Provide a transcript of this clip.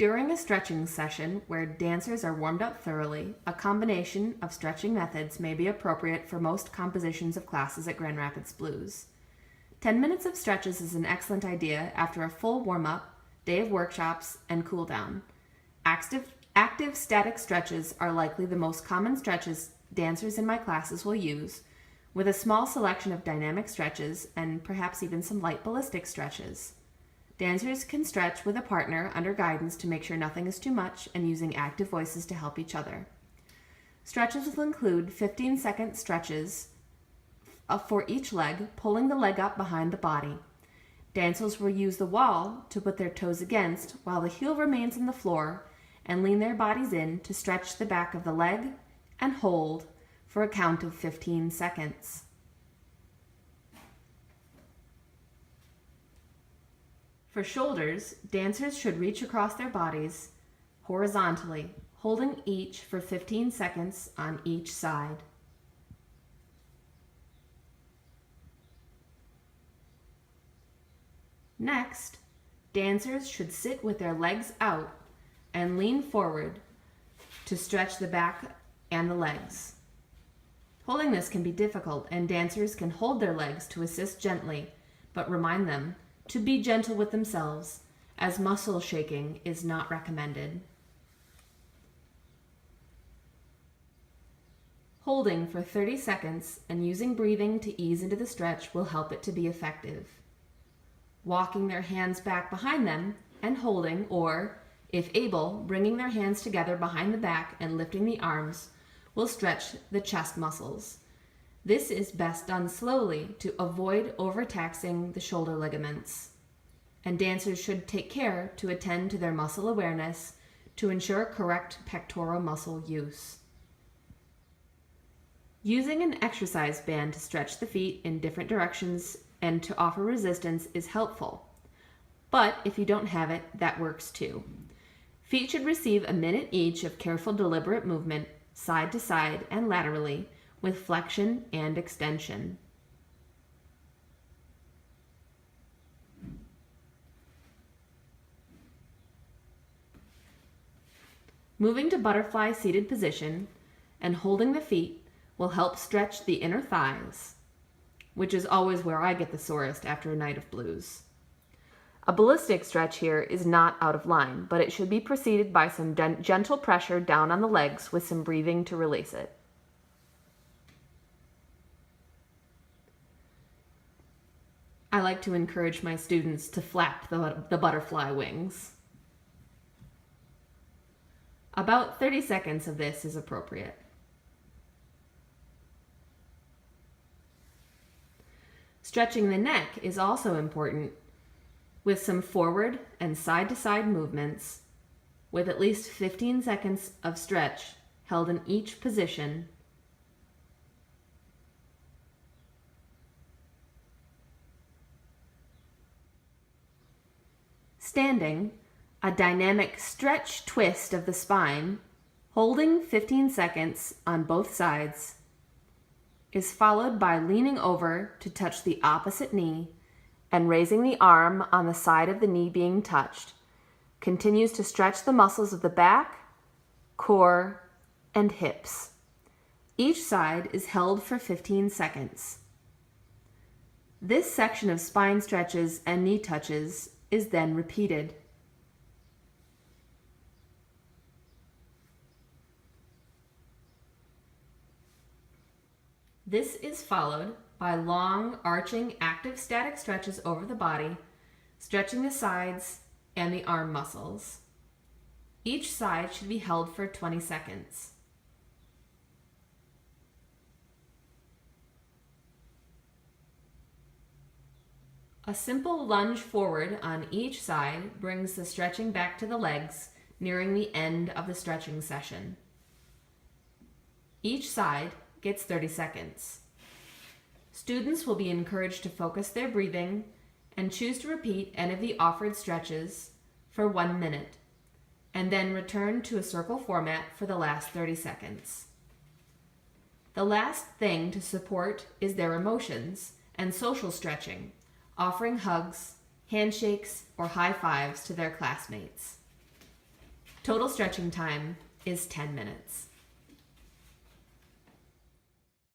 During a stretching session where dancers are warmed up thoroughly, a combination of stretching methods may be appropriate for most compositions of classes at Grand Rapids Blues. 10 minutes of stretches is an excellent idea after a full warm-up, day of workshops, and cool-down. Active static stretches are likely the most common stretches dancers in my classes will use, with a small selection of dynamic stretches and perhaps even some light ballistic stretches. Dancers can stretch with a partner under guidance to make sure nothing is too much and using active voices to help each other. Stretches will include 15-second stretches for each leg, pulling the leg up behind the body. Dancers will use the wall to put their toes against while the heel remains on the floor and lean their bodies in to stretch the back of the leg and hold for a count of 15 seconds. For shoulders, dancers should reach across their bodies horizontally, holding each for 15 seconds on each side. Next, dancers should sit with their legs out and lean forward to stretch the back and the legs. Holding this can be difficult, and dancers can hold their legs to assist gently, but remind them to be gentle with themselves, as muscle shaking is not recommended. Holding for 30 seconds and using breathing to ease into the stretch will help it to be effective. Walking their hands back behind them and holding, or, if able, bringing their hands together behind the back and lifting the arms will stretch the chest muscles. This is best done slowly to avoid overtaxing the shoulder ligaments. And dancers should take care to attend to their muscle awareness to ensure correct pectoral muscle use. Using an exercise band to stretch the feet in different directions and to offer resistance is helpful. But if you don't have it, that works too. Feet should receive a minute each of careful, deliberate movement, side to side and laterally, with flexion and extension. Moving to butterfly seated position and holding the feet will help stretch the inner thighs, which is always where I get the sorest after a night of blues. A ballistic stretch here is not out of line, but it should be preceded by some gentle pressure down on the legs with some breathing to release it. I like to encourage my students to flap the butterfly wings. About 30 seconds of this is appropriate. Stretching the neck is also important, with some forward and side-to-side movements, with at least 15 seconds of stretch held in each position. Standing, a dynamic stretch twist of the spine, holding 15 seconds on both sides, is followed by leaning over to touch the opposite knee and raising the arm on the side of the knee being touched. Continues to stretch the muscles of the back, core, and hips. Each side is held for 15 seconds. This section of spine stretches and knee touches is then repeated. This is followed by long, arching, active static stretches over the body, stretching the sides and the arm muscles. Each side should be held for 20 seconds. A simple lunge forward on each side brings the stretching back to the legs, nearing the end of the stretching session. Each side gets 30 seconds. Students will be encouraged to focus their breathing and choose to repeat any of the offered stretches for 1 minute, and then return to a circle format for the last 30 seconds. The last thing to support is their emotions and social stretching, offering hugs, handshakes, or high fives to their classmates. Total stretching time is 10 minutes.